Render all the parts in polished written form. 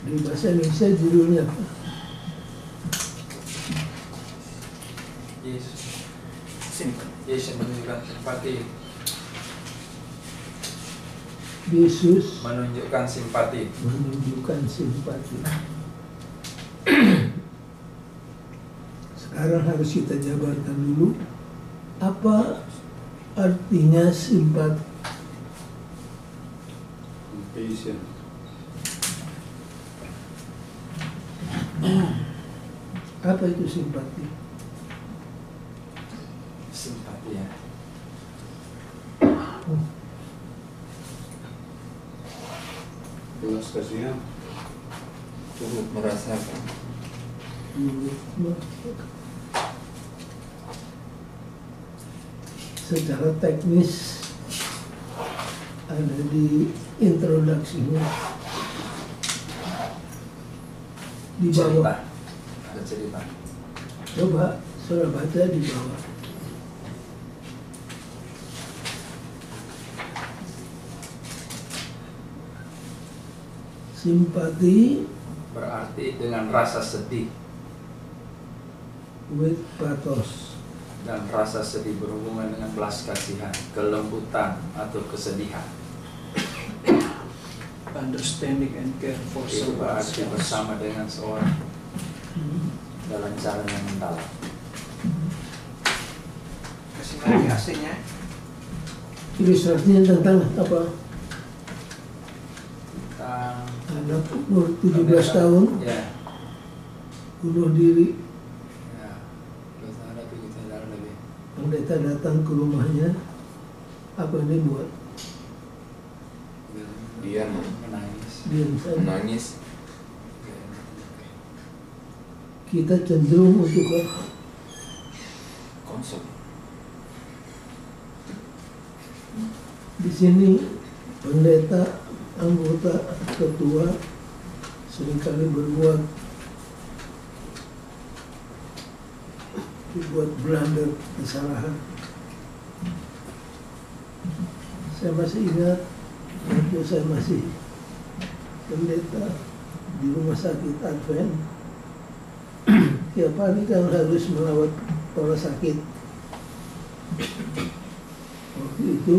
Di bahasa Indonesia judulnya apa? Yesus menunjukkan simpati. Yesus Menunjukkan simpati. menunjukkan simpati. Sekarang harus kita jabarkan dulu apa artinya simpati. Compassion. Apa itu simpati? Simpati ya. Belas kasihan. Turut merasakan. Secara teknis ada di introduksinya di Cerita. bawah. Ada cerita. Coba saudara baca di bawah. Simpati Berarti dengan rasa sedih. with pathos. Dan rasa sedih berhubungan dengan belas kasihan, kelembutan atau kesedihan. Understanding and care for Itu someone berarti else. bersama dengan seorang dalam cara yang mendalam. Kasih lagi aslinya. Ilustrasinya tentang apa? Tentang Anak umur 17 tahun Ya, bunuh diri. ya. Terus ada pikiran dalam lebih. Pendeta datang ke rumahnya. Apa yang dia buat? Dia menangis. Diam saja. menangis. Kita cenderung untuk apa? Konsol. Di sini pendeta, anggota, ketua seringkali berbuat blunder, kesalahan. Saya masih ingat waktu saya masih pendeta di rumah sakit Advent. Tiap hari kan harus melawat orang sakit. Waktu itu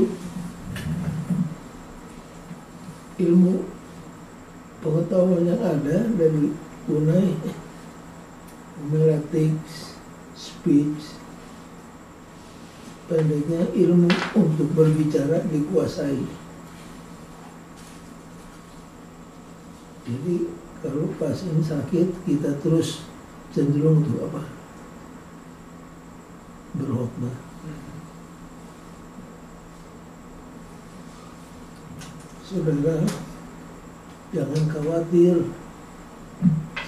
ilmu pengetahuan yang ada dari Unai, Homiletics, speech, pendeknya ilmu untuk berbicara dikuasai. Jadi kalau pasien sakit kita terus cenderung untuk apa? Berkhotbah. Saudara, jangan khawatir,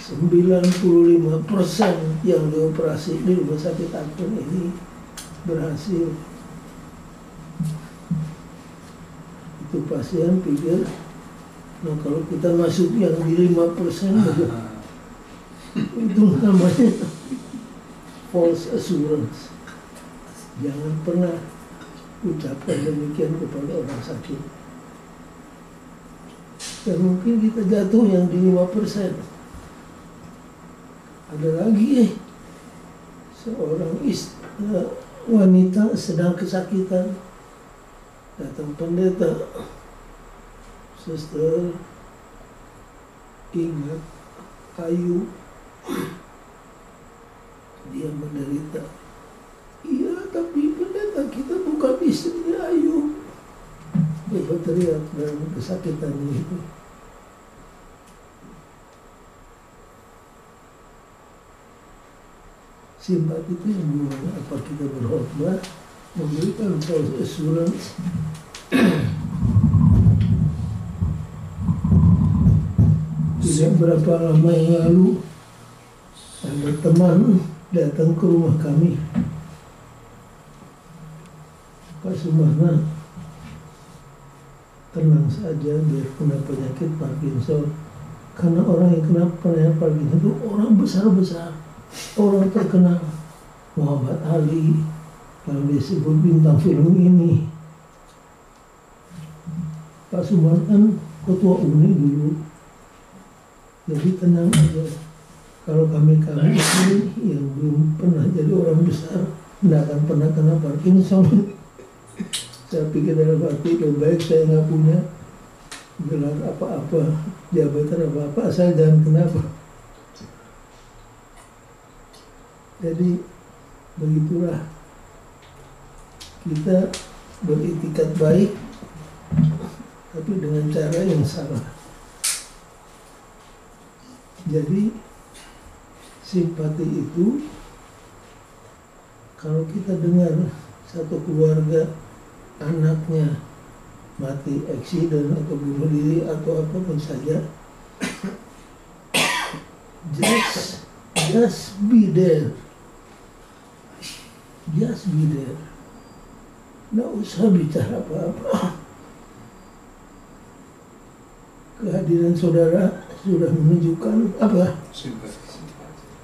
95% yang dioperasi di rumah sakit Advent ini berhasil. Itu pasien pikir, nah kalau kita masuk yang di 5%, itu namanya false assurance. Jangan pernah ucapkan demikian kepada orang sakit. Dan mungkin kita jatuh yang di 5%. Ada lagi seorang wanita sedang kesakitan, datang pendeta, suster, ingat Ayu, dia menderita. Iya, tapi pendeta kita bukan istri Ayu. Dia berteriak dalam kesakitan itu. Simpati itu yang gimana? Apa kita berkhotbah, memberikan false assurance, tidak berapa lama yang lalu ada teman datang ke rumah kami, Pak Sumana, tenang saja biar kena penyakit Parkinson. Karena orang yang kena penyakit Parkinson itu orang besar-besar, orang terkenal. Muhammad Ali yang disebut bintang film ini. Pak Sumana kan ketua UNI dulu. lebih tenang aja. Kalau kami ini yang belum pernah jadi orang besar, tidak akan pernah kena Parkinson. Saya pikir dalam hati lebih baik saya nggak punya gelar apa-apa, jabatan apa-apa, asal jangan kenapa. Jadi begitulah kita beritikat baik, tapi dengan cara yang salah. Jadi simpati itu kalau kita dengar satu keluarga anaknya mati eksiden atau bunuh diri atau apapun saja, just be there, nggak usah bicara apa-apa. Kehadiran saudara sudah menunjukkan apa?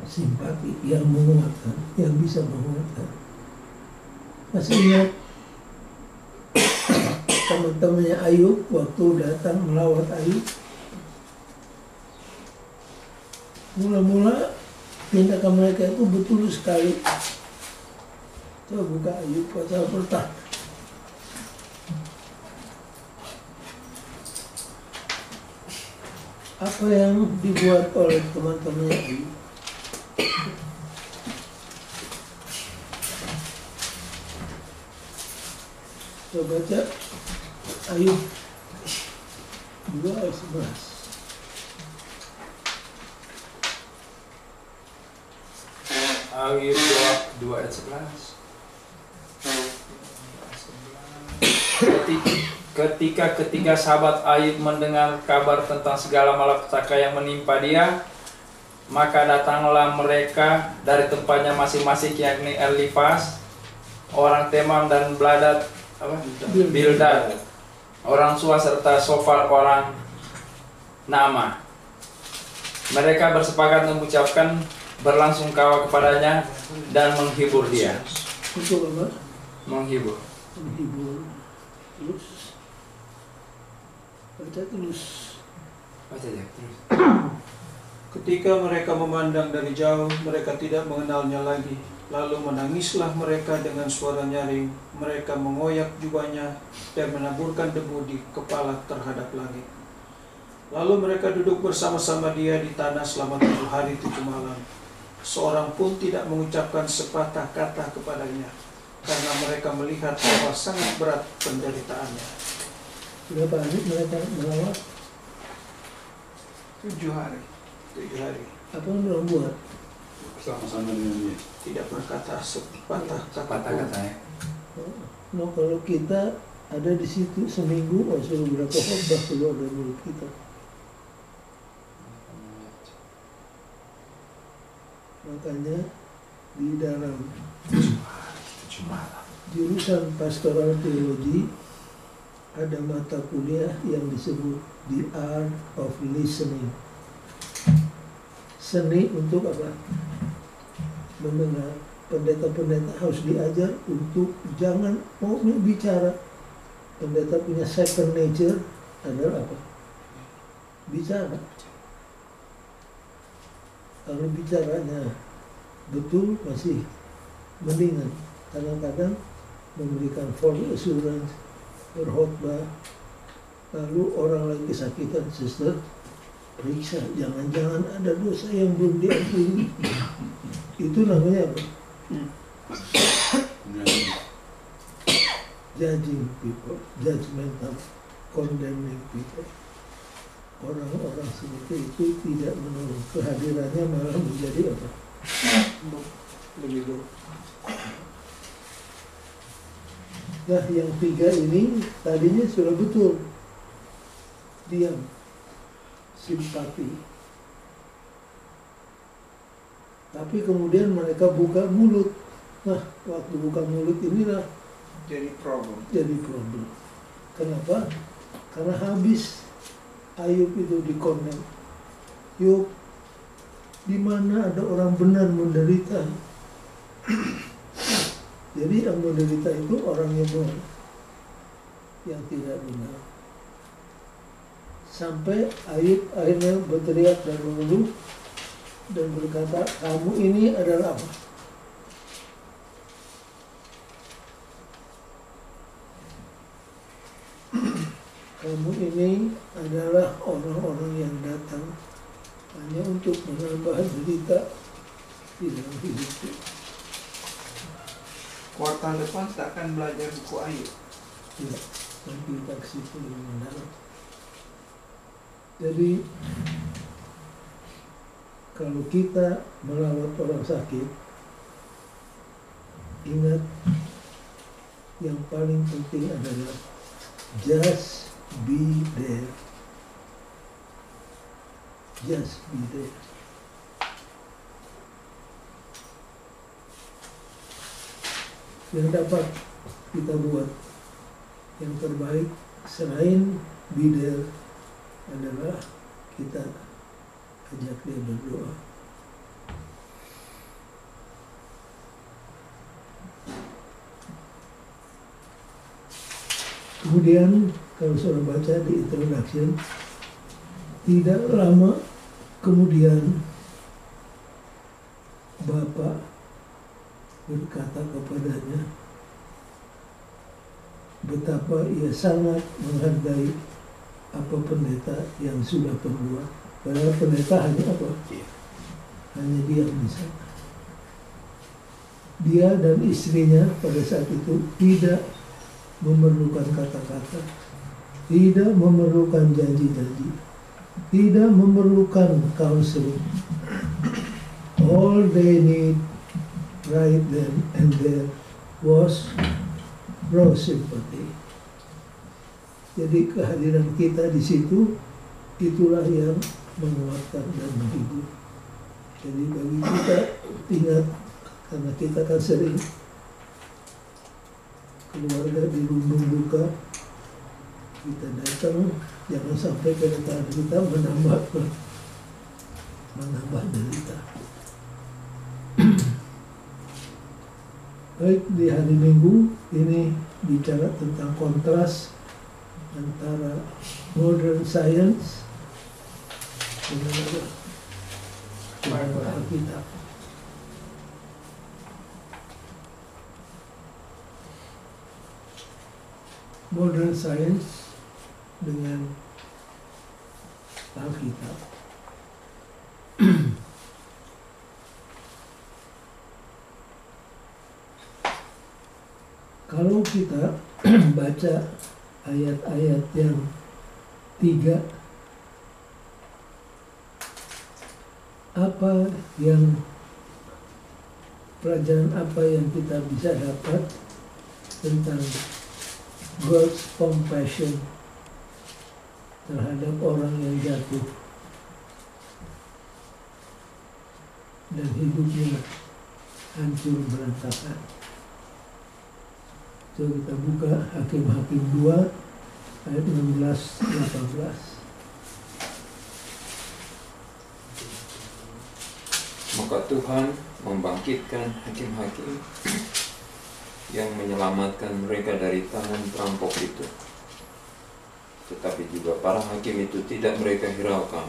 Simpati yang menguatkan, yang bisa menguatkan. Masih ingat teman-temannya Ayub waktu datang melawat Ayub? Mula-mula tindakan mereka itu betul sekali. Coba buka Ayub pasal pertama. Apa yang dibuat oleh teman-temannya Ayub? Coba baca Ayub 2 ayat 11. Ayub 2 ayat 11. Ketika sahabat Ayub mendengar kabar tentang segala malapetaka yang menimpa dia, maka datanglah mereka dari tempatnya masing-masing, yakni Elifas orang Teman dan Bildad orang Sua serta Sofar orang Naamah. Mereka bersepakat mengucapkan berlangsungkawa kepadanya dan menghibur dia. Untuk apa? Menghibur. Terus baca terus. Baca ya terus. Ketika mereka memandang dari jauh, mereka tidak mengenalnya lagi. Lalu menangislah mereka dengan suara nyaring. Mereka mengoyak jubahnya dan menaburkan debu di kepala terhadap langit. Lalu mereka duduk bersama-sama dia di tanah selama 7 hari 7 malam. Seorang pun tidak mengucapkan sepatah kata kepadanya, karena mereka melihat bahwa sangat berat penderitaannya. Berapa hari mereka melawat? 7 hari. 7 hari. Apa yang belum buat? Sama-sama dengan dia. Tidak berkata sepatah kata. Kata-katanya. No, kalau kita ada di situ seminggu, sudah berapa khotbah keluar dari mulut kita. Makanya di dalam jurusan pastoral teologi ada mata kuliah yang disebut The Art of Listening. Seni untuk apa? Mendengar. Pendeta-pendeta harus diajar untuk jangan mau bicara. Pendeta punya second nature adalah apa? Bicara. Kalau bicaranya betul masih mendingan. Kadang-kadang memberikan false assurance, berkhotbah, lalu orang lagi kesakitan, sister, periksa, jangan-jangan ada dosa yang belum diampuni. Itu namanya apa? Judging people, judgmental, condemning people. Orang-orang seperti itu tidak menolong, kehadirannya malah menjadi apa? Lebih buruk. Nah, yang 3 ini tadinya sudah betul, diam, simpati. Tapi kemudian mereka buka mulut. Nah, waktu buka mulut inilah Jadi problem. Kenapa? Karena habis Ayub itu dikondem. Yuk, di mana ada orang benar menderita. Jadi yang menderita itu orang yang tidak benar. Sampai Ayub akhirnya berteriak dan mengeluh dan berkata, kamu ini adalah apa? Kamu ini adalah orang-orang yang datang hanya untuk menambah derita di dalam hidupku. Kuartal depan kita akan belajar buku Ayub. Ya, nanti kita ke situ lebih mendalam. Jadi kalau kita merawat orang sakit, ingat yang paling penting adalah just be there. Just be there. Yang dapat kita buat yang terbaik selain be there adalah kita ajak dia berdoa. Kemudian kalau saudara baca di introduction, tidak lama kemudian Bapak berkata kepadanya betapa ia sangat menghargai apa pendeta yang sudah berbuat. Padahal pendeta hanya apa? Hanya diam di sana. Dia dan istrinya pada saat itu tidak memerlukan kata-kata, tidak memerlukan janji-janji, tidak memerlukan counseling. All they need right then and there was raw sympathy. Jadi kehadiran kita di situ itulah yang menguatkan dan menghibur. Jadi bagi kita ingat, karena kita kan sering keluarga di lumbung duka, kita datang, jangan sampai kedatangan kita menambah derita. Baik, di hari Minggu ini bicara tentang kontras antara modern science dengan Alkitab. Modern science dengan Alkitab. Kalau kita baca ayat-ayat yang 3, apa yang pelajaran apa yang kita bisa dapat tentang God's compassion terhadap orang yang jatuh dan hidupnya hancur berantakan. Coba kita buka Hakim-Hakim 2 ayat 16-18. Maka Tuhan membangkitkan hakim-hakim yang menyelamatkan mereka dari tangan perampok itu. Tetapi juga para hakim itu tidak mereka hiraukan,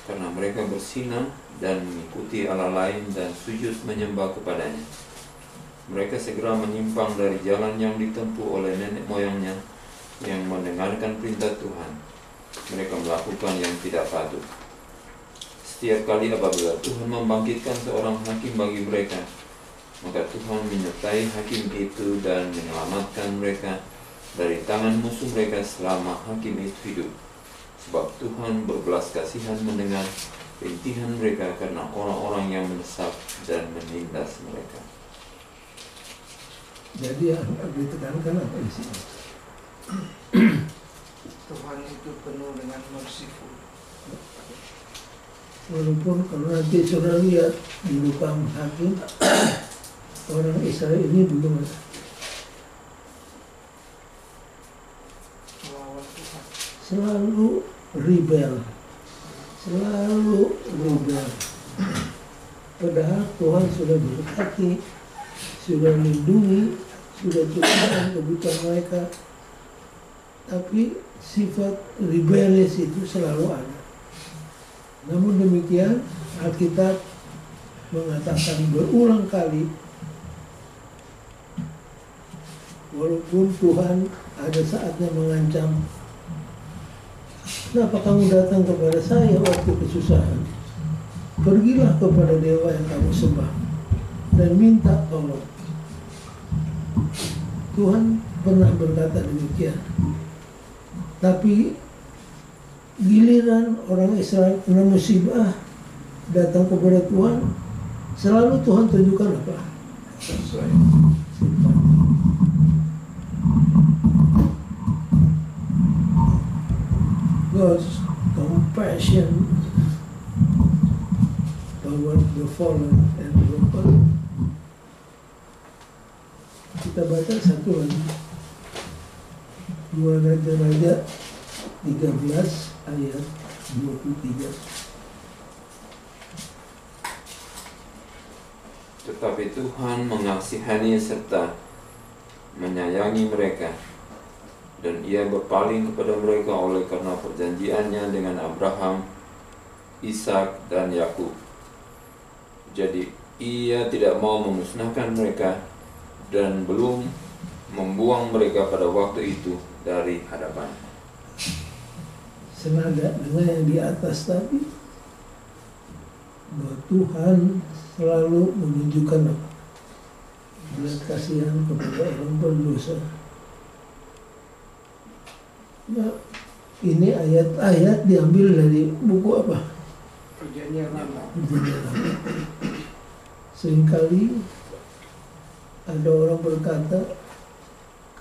karena mereka bersinah dan mengikuti Allah lain dan sujud menyembah kepadanya. Mereka segera menyimpang dari jalan yang ditempuh oleh nenek moyangnya yang mendengarkan perintah Tuhan. Mereka melakukan yang tidak patut. Setiap kali apabila Tuhan membangkitkan seorang hakim bagi mereka, maka Tuhan menyertai hakim itu dan menyelamatkan mereka dari tangan musuh mereka selama hakim itu hidup. Sebab Tuhan berbelas kasihan mendengar rintihan mereka karena orang-orang yang mendesak dan menindas mereka. Jadi yang ditekankan apa di sini? Tuhan itu penuh dengan merciful. Walaupun kalau nanti saudara lihat di Lukam Hakim, orang Israel ini bagaimana? Melawan Tuhan. Selalu rebel, selalu rebel. Padahal Tuhan sudah berkati, sudah melindungi, sudah cukupkan kebutuhan mereka. tapi sifat rebellious itu selalu ada. Namun demikian, Alkitab mengatakan berulang kali, walaupun Tuhan ada saatnya mengancam, kenapa kamu datang kepada saya waktu kesusahan? Pergilah kepada dewa yang kamu sembah dan minta tolong. Tuhan pernah berkata demikian. Tapi giliran orang Israel kena musibah datang kepada Tuhan, selalu Tuhan tunjukkan apa? God's compassion toward the fallen and broken. Kita baca satu lagi, 2 Raja-Raja 13 ayat 23. Tetapi Tuhan mengasihani serta menyayangi mereka, dan Ia berpaling kepada mereka oleh karena perjanjiannya dengan Abraham, Ishak, dan Yakub. Jadi Ia tidak mau memusnahkan mereka dan belum membuang mereka pada waktu itu dari hadapan. Senada dengan yang di atas tadi, bahwa Tuhan selalu menunjukkan apa? Belas kasihan kepada orang berdosa. Nah, ini ayat-ayat diambil dari buku apa? Perjanjian Lama. Perjanjian Lama. Seringkali ada orang berkata,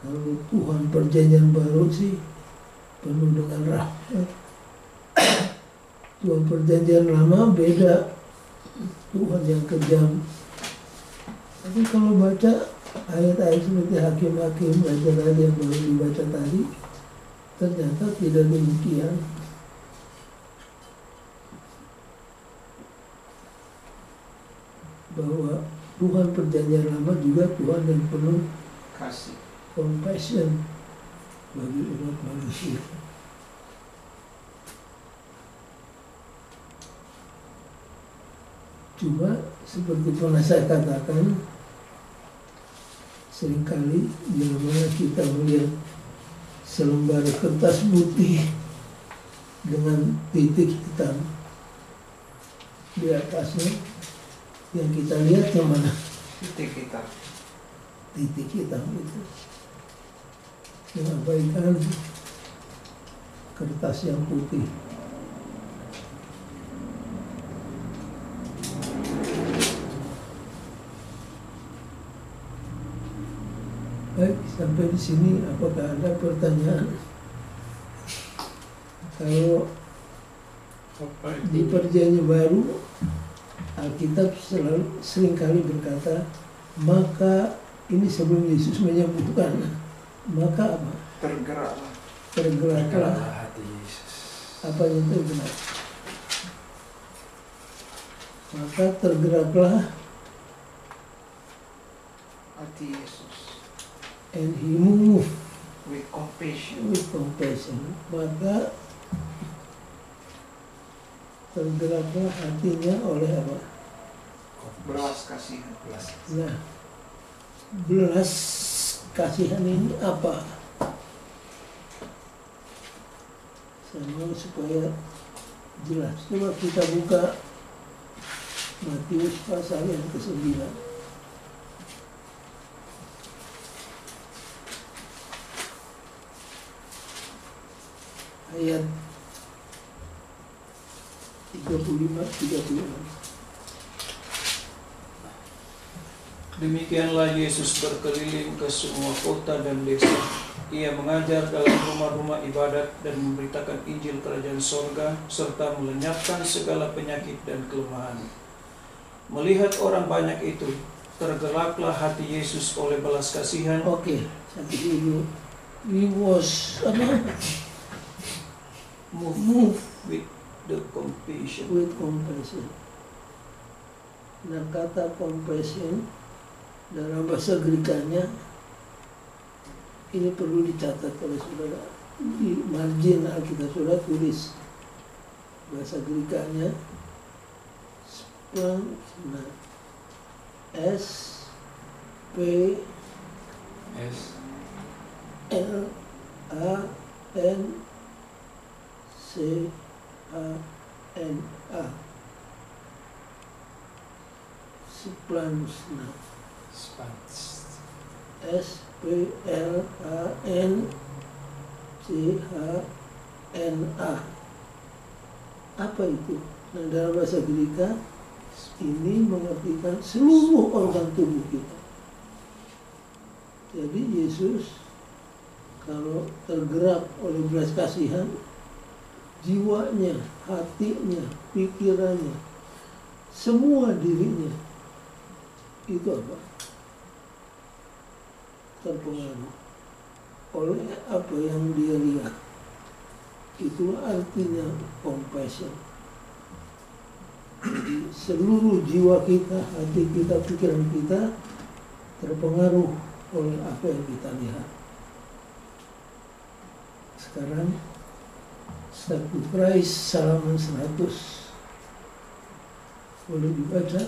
kalau Tuhan perjanjian baru sih penuh dengan rahmat. Tuhan perjanjian lama beda, Tuhan yang kejam. Tapi kalau baca ayat-ayat seperti Hakim-Hakim, Raja-Raja yang baru dibaca tadi, ternyata tidak demikian. Bahwa Tuhan perjanjian lama juga Tuhan yang penuh Kasih. compassion bagi umat manusia. Cuma seperti pernah saya katakan, seringkali bila mana kita melihat selembar kertas putih dengan titik hitam di atasnya, yang kita lihat yang mana? Titik kita. Titik hitam itu. Mengabaikan kertas yang putih. Baik, sampai di sini apakah ada pertanyaan? Kalau di perjanjian baru, Alkitab seringkali berkata, maka ini sebelum Yesus menyebutkan, maka apa? Tergeraklah. Tergeraklah. hati Yesus. Apa yang tergerak? Maka tergeraklah, Hati Yesus. and he moved With compassion. with compassion. Maka tergeraklah hatinya oleh apa? Belas kasihan. Nah, belas kasihan ini apa? Saya mau supaya jelas. Coba kita buka Matius pasal yang ke-9. Ayat 35-36. Demikianlah Yesus berkeliling ke semua kota dan desa. Ia mengajar dalam rumah-rumah ibadat dan memberitakan Injil Kerajaan Sorga serta melenyapkan segala penyakit dan kelemahan. Melihat orang banyak itu, tergeraklah hati Yesus oleh belas kasihan. Oke, satu dulu. He was move With the compassion. with compassion. Dan kata compassion dalam bahasa Grekanya ini perlu dicatat oleh saudara. di margin Alkitab sudah tulis bahasa Grekanya splancna, S P S L A N C A N A, splancna, Spans. S P L A N C H N A. Apa itu? Nah, dalam bahasa Greka ini mengartikan seluruh organ tubuh kita. Jadi Yesus kalau tergerak oleh belas kasihan, jiwanya, hatinya, pikirannya, semua dirinya itu apa? Terpengaruh oleh apa yang dia lihat. Itu artinya compassion. Jadi seluruh jiwa kita, hati kita, pikiran kita terpengaruh oleh apa yang kita lihat. Sekarang Start with Christ, halaman 100. Boleh dibaca.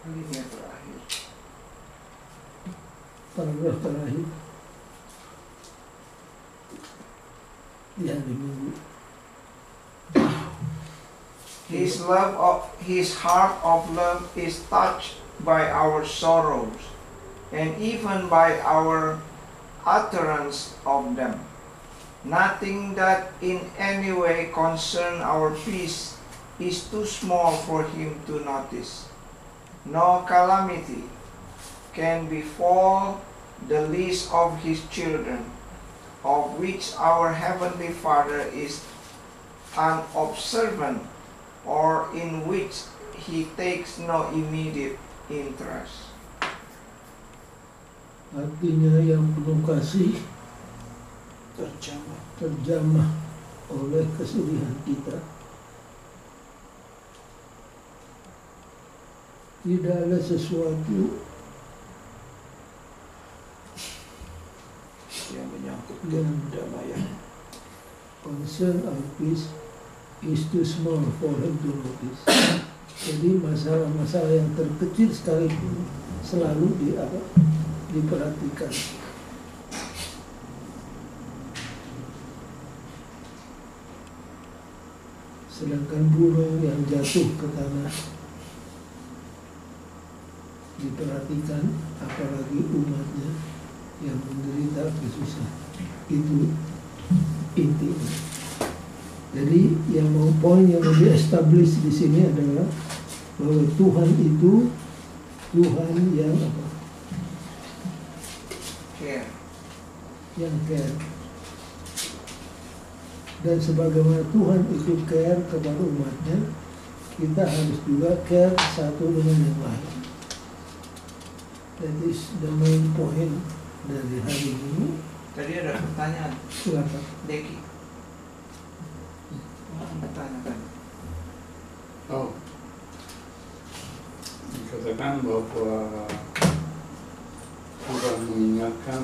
Alinea terakhir. Paragraf terakhir di hari Minggu. His heart of love is touched by our sorrows, and even by our utterance of them. Nothing that in any way concern our peace is too small for him to notice. No calamity can befall the least of his children, of which our Heavenly Father is unobservant, or in which he takes no immediate interest. Artinya yang penuh kasih terjamah oleh kesedihan kita. Tidak ada sesuatu yang menyangkut yang kedamaian. concern our peace is too small for him to notice. Jadi masalah-masalah yang terkecil sekalipun selalu diperhatikan. Sedangkan burung yang jatuh ke tanah diperhatikan, apalagi umatnya yang menderita kesusahan. Itu intinya. Jadi yang poin yang di-establish di sini adalah bahwa Tuhan itu Tuhan yang apa? Care. Yang care. Dan sebagaimana Tuhan itu care kepada umatnya, kita harus juga care satu dengan yang lain. That is the main point dari hari ini. Tadi ada pertanyaan, Silakan. Deki. Bertanyakan. Oh, dikatakan bahwa Tuhan mengingatkan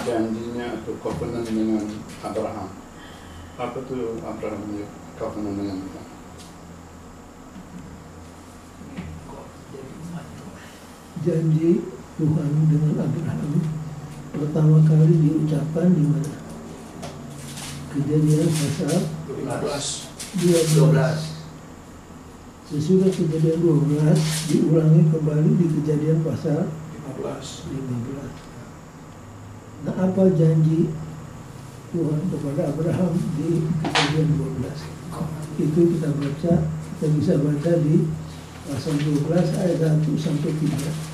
janjinya atau covenant dengan Abraham. Apa tuh Abraham covenant dengan Tuhan? Janji Tuhan dengan Abraham pertama kali diucapkan di mana? Kejadian pasal 12. Sesudah Kejadian 12 diulangi kembali di Kejadian pasal 15. Nah, apa janji Tuhan kepada Abraham di Kejadian 12? Itu kita bisa baca di pasal 12 ayat 1 sampai 3.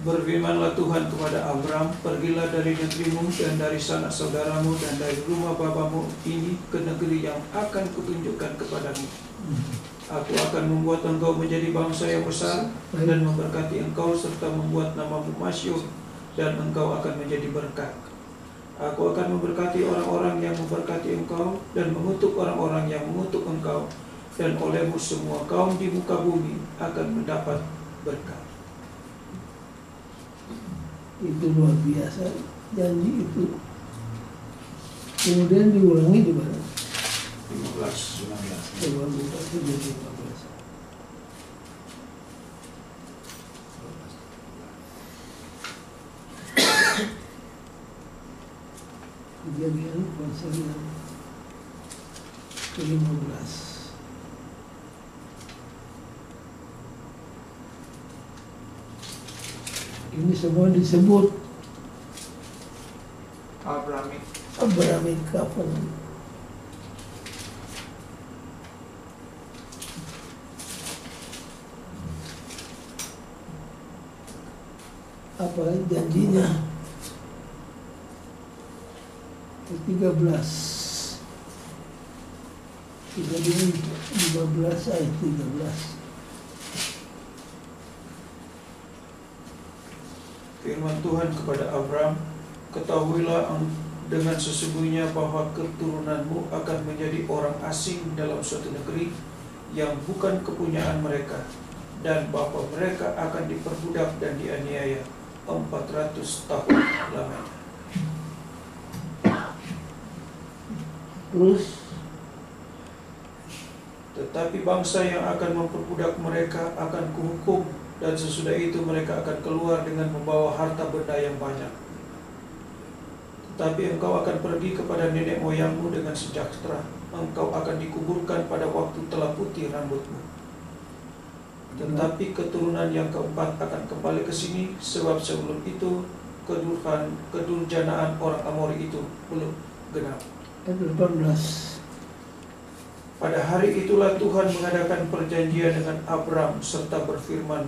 Berfirmanlah Tuhan kepada Abram, pergilah dari negerimu dan dari sanak saudaramu dan dari rumah bapamu ini ke negeri yang akan kutunjukkan kepadamu. Aku akan membuat engkau menjadi bangsa yang besar dan memberkati engkau serta membuat namamu masyhur dan engkau akan menjadi berkat. Aku akan memberkati orang-orang yang memberkati engkau dan mengutuk orang-orang yang mengutuk engkau, dan olehmu semua kaum di muka bumi akan mendapat berkat. Itu luar biasa janji itu. Kemudian diulangi di mana? 15. Coba buka 15. Kejadian pasal yang ke-15. Ini semua disebut Abrahamic Covenant. Apa janjinya? 13 ayat 13. Firman Tuhan kepada Abram, ketahuilah dengan sesungguhnya bahwa keturunanmu akan menjadi orang asing dalam suatu negeri yang bukan kepunyaan mereka, dan bahwa mereka akan diperbudak dan dianiaya 400 tahun lamanya. Terus, tetapi bangsa yang akan memperbudak mereka akan kuhukum, dan sesudah itu mereka akan keluar dengan membawa harta benda yang banyak. Tetapi engkau akan pergi kepada nenek moyangmu dengan sejahtera. Engkau akan dikuburkan pada waktu telah putih rambutmu. Tetapi keturunan yang keempat akan kembali ke sini, sebab sebelum itu kedurjanaan orang Amori itu belum genap. 18. Pada hari itulah Tuhan mengadakan perjanjian dengan Abram serta berfirman,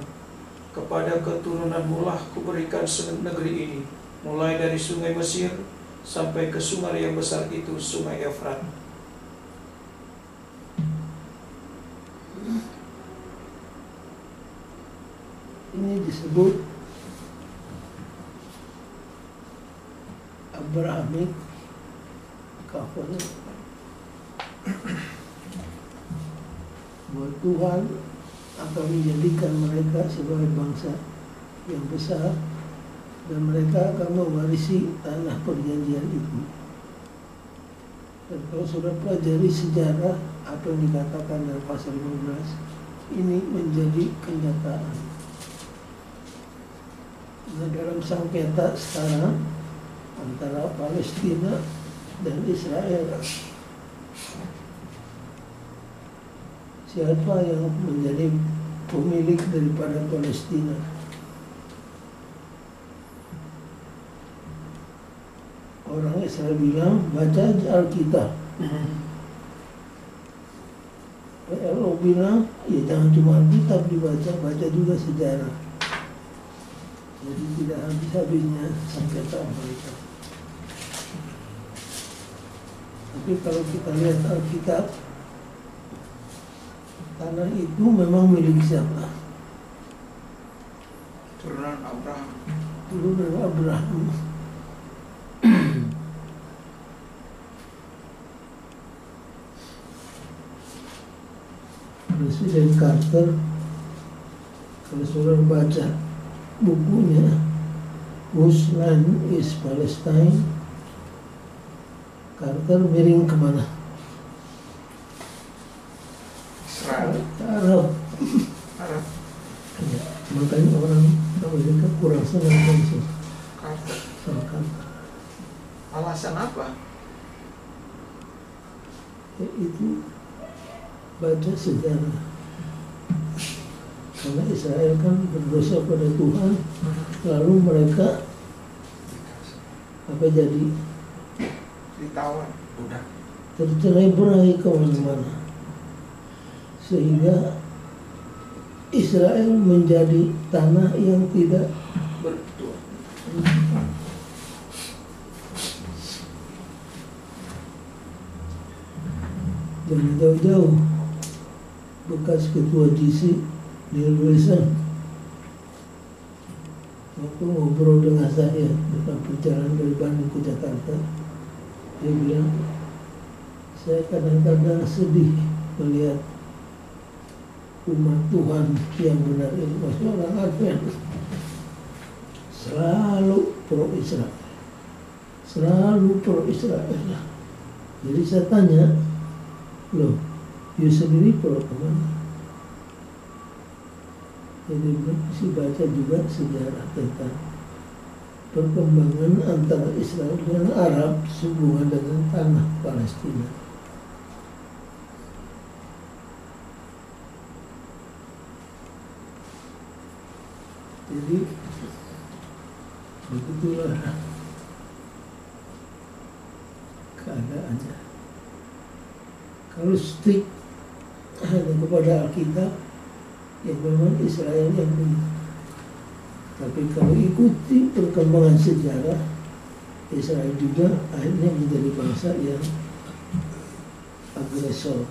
kepada keturunanmu lah kuberikan negeri ini, mulai dari sungai Mesir sampai ke sungai yang besar itu, sungai Efrat. Ini disebut Abrahamic Covenant. Bahwa Tuhan akan menjadikan mereka sebagai bangsa yang besar, dan mereka akan mewarisi tanah perjanjian itu. Dan kalau sudah pelajari sejarah apa yang dikatakan dalam pasal 15, ini menjadi kenyataan. Nah, dalam sengketa sekarang antara Palestina dan Israel, siapa yang menjadi pemilik daripada Palestina? Orang Israel bilang, baca aja Alkitab. PLO bilang, ya jangan cuma Alkitab dibaca, baca juga sejarah. Jadi tidak habis-habisnya sengketa mereka. Tapi kalau kita lihat Alkitab, tanah itu memang milik siapa? Turunan Abraham. Turunan Abraham. Presiden Carter, kalau saudara baca bukunya Whose Land is Palestine, Carter miring kemana? Israel. Arab. Arab. Ya, makanya orang Amerika kurang senang sama Carter. Carter. Alasan apa? Ya, itu baca sejarah. Karena Israel kan berdosa pada Tuhan, lalu mereka apa jadi? Ditawan. Tercerai-berai kemana-mana, sehingga Israel menjadi tanah yang tidak Bertuah. dan jauh-jauh. Bekas ketua GC Neil Wilson waktu ngobrol dengan saya dalam perjalanan dari Bandung ke Jakarta, dia bilang, saya kadang-kadang sedih melihat umat Tuhan yang benar ini, maksudnya orang Advent, selalu pro Israel, selalu pro Israel. Jadi saya tanya, loh, you sendiri pro kemana? Jadi mesti baca juga sejarah tentang perkembangan antara Israel dengan Arab sehubungan dengan tanah Palestina. Jadi begitulah keadaannya. Kalau stick hanya kepada Alkitab, ya memang Israel yang punya. Tapi kalau ikuti perkembangan sejarah, Israel juga akhirnya menjadi bangsa yang agresor.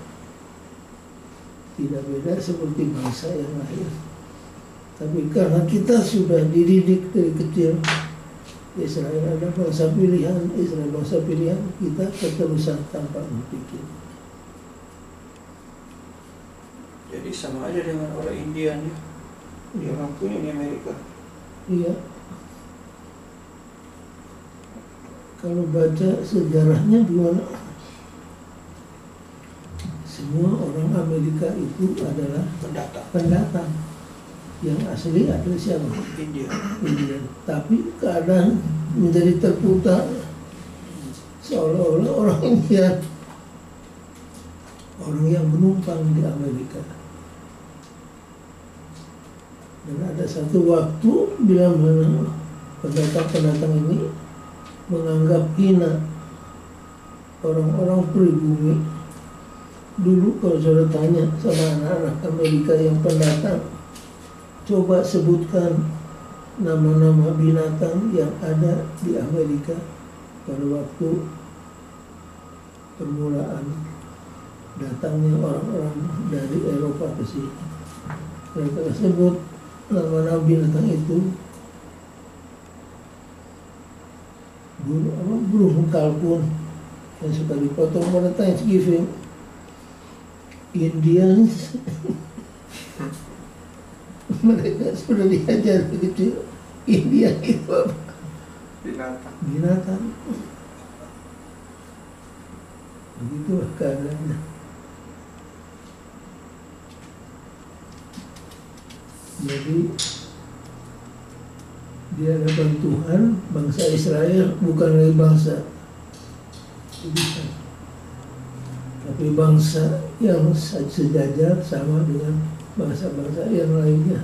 Tidak beda seperti bangsa yang lain. Tapi karena kita sudah dididik dari kecil, Israel ada bangsa pilihan, Israel bangsa pilihan, kita keterusan tanpa berpikir. Jadi sama aja dengan orang Indian ya. Dia orang punya di Amerika. Iya. Kalau baca sejarahnya gimana? Semua orang Amerika itu adalah pendatang. Yang asli adalah siapa? India. Tapi keadaan menjadi terputar seolah-olah orang India, orang yang menumpang di Amerika. Dan ada satu waktu bila mana pendatang-pendatang ini menganggap hina orang-orang pribumi. Dulu kalau saudara tanya sama anak-anak Amerika yang pendatang, coba sebutkan nama-nama binatang yang ada di Amerika pada waktu permulaan datangnya orang-orang dari Eropa ke sini. Mereka sebut nama-nama binatang itu burung kalkun yang suka dipotong pada Thanksgiving, Indians. Mereka sudah diajar begitu, India itu apa? Binatang. Begitulah keadaannya. Jadi di hadapan Tuhan, bangsa Israel bukan lagi bangsa Israel, tapi bangsa yang sejajar sama dengan bangsa-bangsa yang lainnya.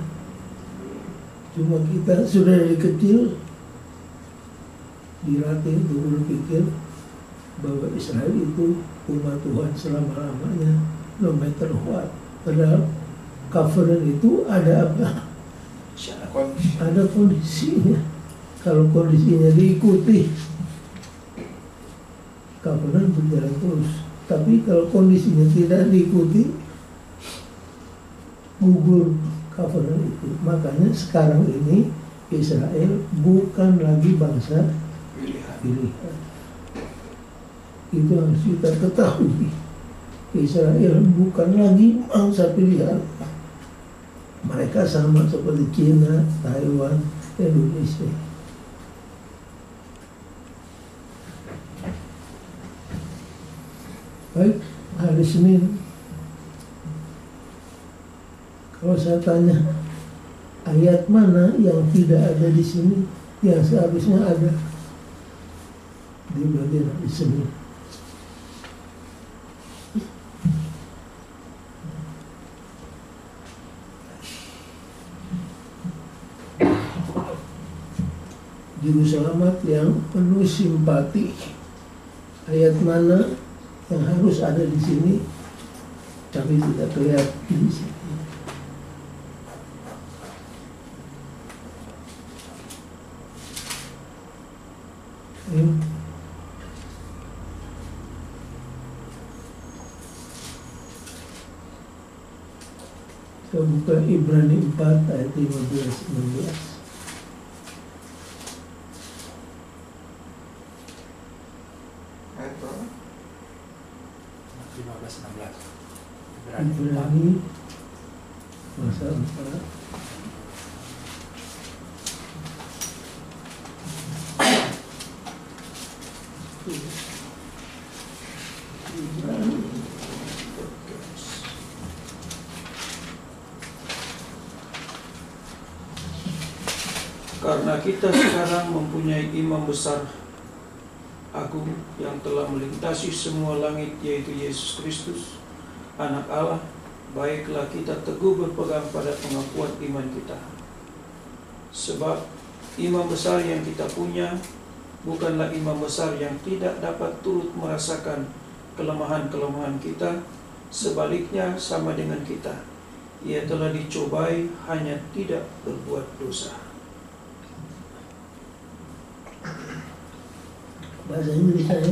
Cuma kita sudah dari kecil dilatih untuk berpikir bahwa Israel itu umat Tuhan selama-lamanya, no matter what. Padahal covenant itu ada apa? Ada kondisinya. Kalau kondisinya diikuti, covenant berjalan terus. Tapi kalau kondisinya tidak diikuti, gugur covenant itu. Makanya sekarang ini Israel bukan lagi bangsa pilihan. Itu harus kita ketahui. Israel bukan lagi bangsa pilihan. Mereka sama seperti China, Taiwan, Indonesia. Baik, hari Senin, kalau saya tanya ayat mana yang tidak ada di sini yang seharusnya ada di bagian hari Senin. Juru selamat yang penuh simpati, ayat mana yang harus ada di sini tapi tidak kelihatan di sini. Kita buka Ibrani 4 ayat 15-16. Ibrani pasal 4 Karena kita sekarang mempunyai imam besar agung yang telah melintasi semua langit, yaitu Yesus Kristus, Anak Allah, baiklah kita teguh berpegang pada pengakuan iman kita. Sebab imam besar yang kita punya bukanlah imam besar yang tidak dapat turut merasakan kelemahan-kelemahan kita, sebaliknya sama dengan kita. Ia telah dicobai, hanya tidak berbuat dosa. Bahasa Inggris saya.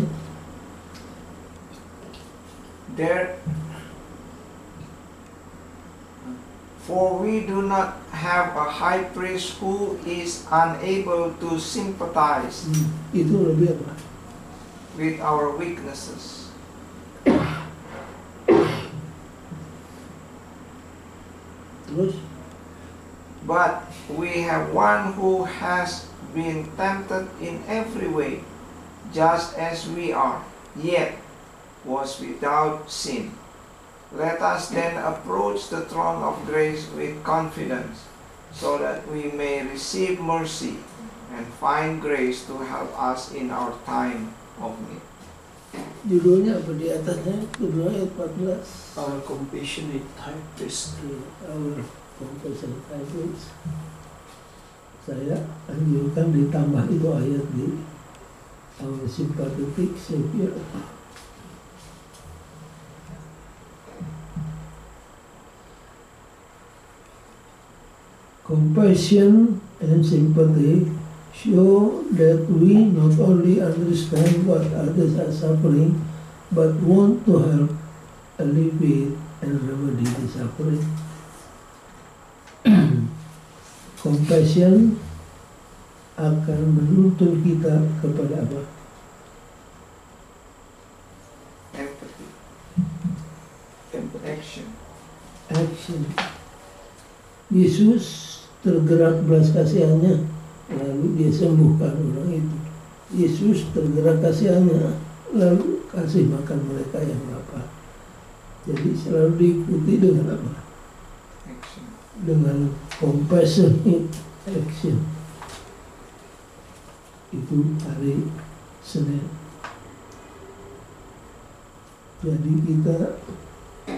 For we do not have a high priest who is unable to sympathize Itu lebih apa? with our weaknesses, Terus but we have one who has been tempted in every way, just as we are, yet was without sin. Let us then approach the throne of grace with confidence, so that we may receive mercy and find grace to help us in our time of need. judulnya apa di atasnya? Kedua ayat 14. Our compassionate high priest. Our compassionate high priest. Saya anjurkan ditambah itu ayat di our sympathetic savior. Compassion and sympathy show that we not only understand what others are suffering, but want to help alleviate and remedy the suffering. Compassion akan menuntun kita kepada apa? Empathy. Action. Action. Yesus tergerak belas kasihannya, lalu dia sembuhkan orang itu. Yesus tergerak kasihannya, lalu kasih makan mereka yang lapar. Jadi selalu diikuti dengan apa? Action. Dengan compassionate action. Itu hari Senin. Jadi kita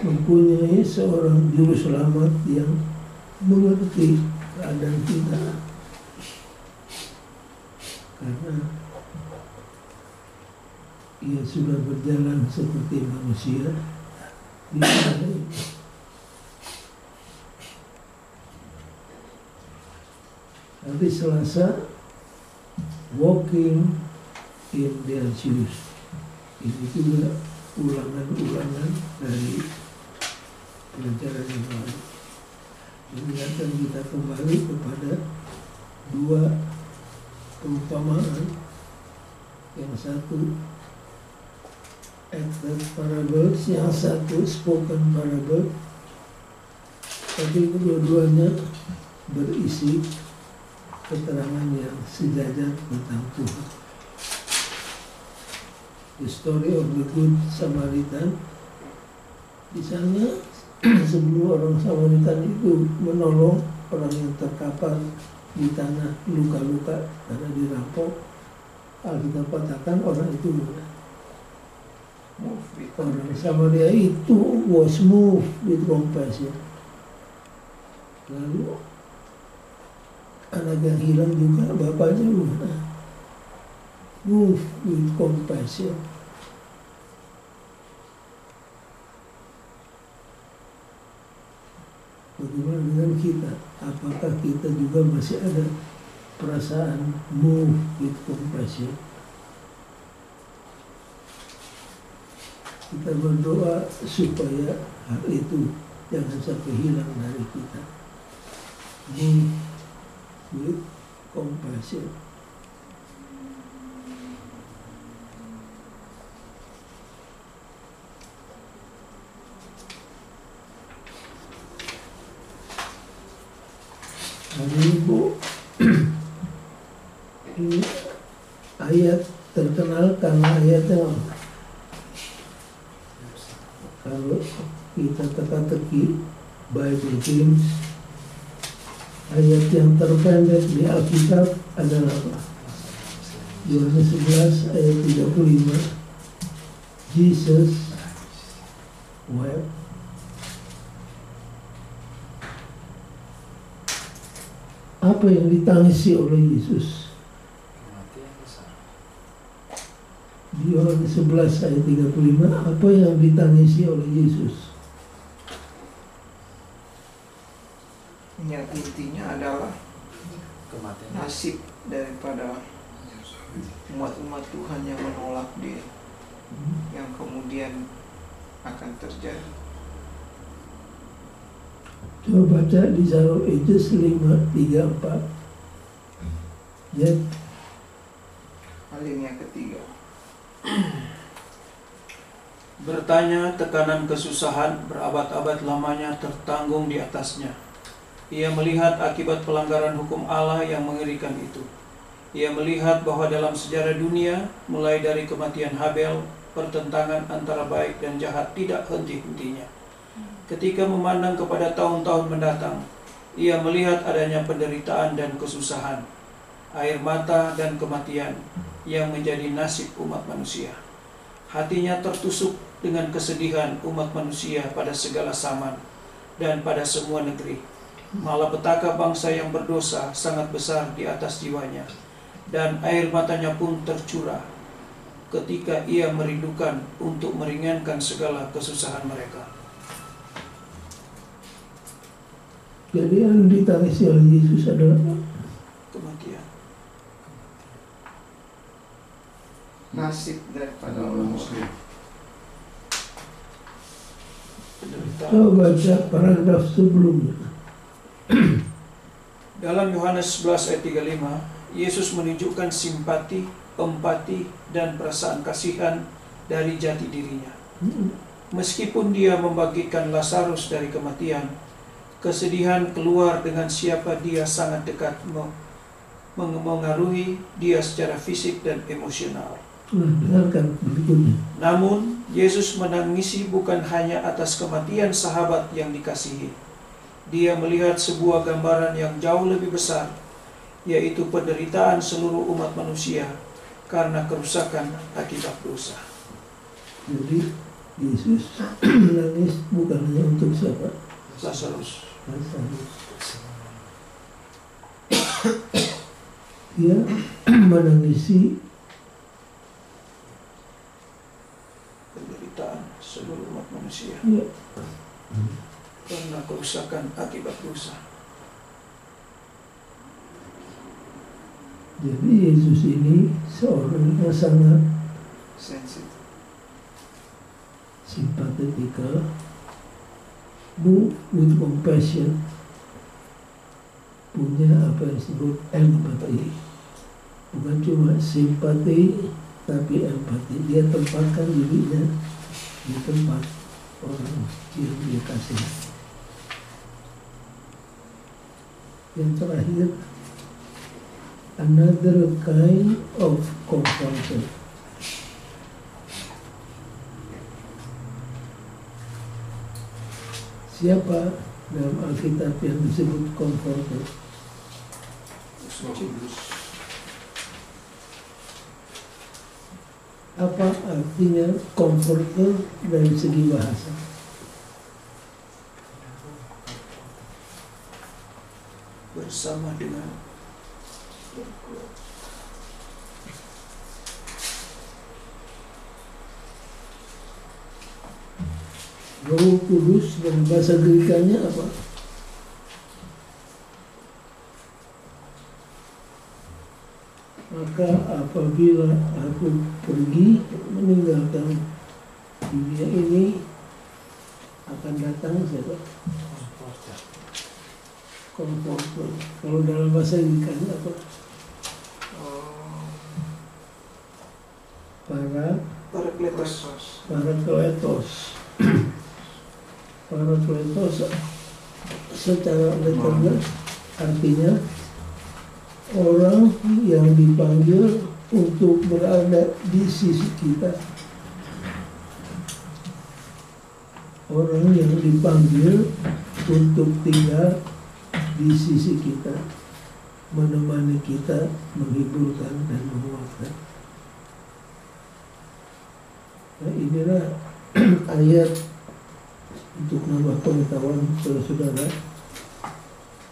mempunyai seorang juru selamat yang mengerti keadaan kita, karena ia sudah berjalan seperti manusia di dunia ini. Hari Selasa, walking in their shoes. Ini juga ulangan-ulangan dari pelajaran yang lalu. Mengingatkan kita kembali kepada dua perumpamaan. Yang satu acted parables, yang satu spoken parable. Tapi kedua-duanya berisi keterangan yang sejajar tentang Tuhan. The story of the Good Samaritan. Di sana sebelum orang Samaritan itu menolong orang yang terkapar di tanah luka-luka karena dirampok, Alkitab katakan orang itu orang Samaria itu was moved with compassion. Lalu anak yang hilang juga bapaknya moved with compassion. Bagaimana dengan kita? Apakah kita juga masih ada perasaan move with compassion? Kita berdoa supaya hal itu jangan sampai hilang dari kita. Move with compassion. Ibu, ini ayat terkenal karena ayatnya kalau kita teka-teki Bible Games, ayat yang terpendek di Alkitab adalah Yohanes 11 ayat 35. Jesus wept. Apa yang ditangisi oleh Yesus? Di Yohanes 11 ayat 35, apa yang ditangisi oleh Yesus? Yang intinya adalah nasib daripada umat-umat Tuhan yang menolak Dia, yang kemudian akan terjadi. Coba baca di Zaro Ages 5:3-4. Ya, Alinea ketiga. Bertanya tekanan kesusahan berabad-abad lamanya tertanggung di atasnya. Ia melihat akibat pelanggaran hukum Allah yang mengerikan itu. Ia melihat bahwa dalam sejarah dunia, mulai dari kematian Habel, pertentangan antara baik dan jahat tidak henti-hentinya. Ketika memandang kepada tahun-tahun mendatang, ia melihat adanya penderitaan dan kesusahan, air mata dan kematian yang menjadi nasib umat manusia. Hatinya tertusuk dengan kesedihan umat manusia pada segala zaman dan pada semua negeri. Malapetaka bangsa yang berdosa sangat besar di atas jiwanya, dan air matanya pun tercurah ketika ia merindukan untuk meringankan segala kesusahan mereka. jadi yang ditangisi oleh Yesus adalah Kematian. Nasib daripada orang orang Muslim. Penderitaan. coba baca paragraf sebelumnya. Dalam Yohanes 11 ayat 35, Yesus menunjukkan simpati, empati, dan perasaan kasihan dari jati dirinya. Meskipun dia membangkitkan Lazarus dari kematian, kesedihan keluar dengan siapa dia sangat dekat mengaruhi dia secara fisik dan emosional. Dengarkan berikutnya. Namun, Yesus menangisi bukan hanya atas kematian sahabat yang dikasihi. Dia melihat sebuah gambaran yang jauh lebih besar, yaitu penderitaan seluruh umat manusia karena kerusakan akibat dosa. Jadi Yesus menangis bukan hanya untuk siapa? Lazarus. Lazarus. Dia menangisi Penderitaan seluruh umat manusia ya, karena kerusakan akibat dosa. jadi Yesus ini seorang yang sangat sensitif. simpatetika, moved with compassion, punya apa yang disebut empati. Bukan cuma simpati, tapi empati. Dia tempatkan dirinya di tempat orang yang dia kasih. Yang terakhir, another kind of comforter. Siapa dalam Alkitab yang disebut comforter? Apa artinya comforter dari segi bahasa? Bersama dengan Roh Kudus dalam bahasa Grekanya apa? Maka apabila aku pergi meninggalkan dunia ini, akan datang siapa? Comforter. Kalau dalam bahasa Grekanya apa? Parakletos. Parakletos. Parakletos secara literal artinya orang yang dipanggil untuk berada di sisi kita. Orang yang dipanggil untuk tinggal di sisi kita, menemani kita, menghiburkan dan menguatkan. Nah, inilah ayat untuk nambah pengetahuan saudara,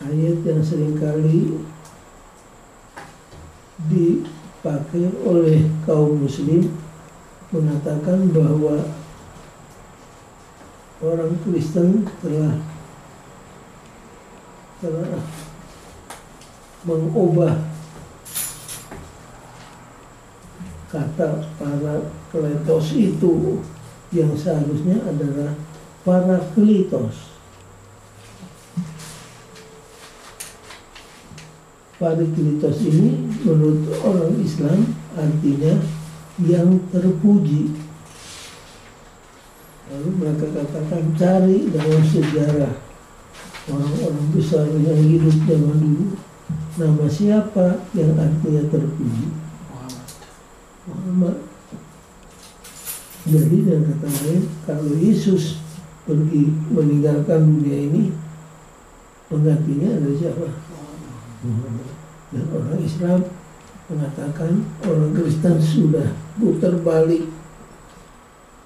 ayat yang seringkali dipakai oleh kaum muslim mengatakan bahwa orang Kristen telah mengubah kata parakletos itu yang seharusnya adalah parakletos. Parakletos ini menurut orang Islam artinya yang terpuji. Lalu mereka katakan cari dalam sejarah orang-orang besar yang hidup zaman dulu, nama siapa yang artinya terpuji? Muhammad. Jadi dengan kata lain, kalau Yesus pergi meninggalkan dunia ini, penggantinya adalah siapa? Muhammad. Dan orang Islam mengatakan orang Kristen sudah putar balik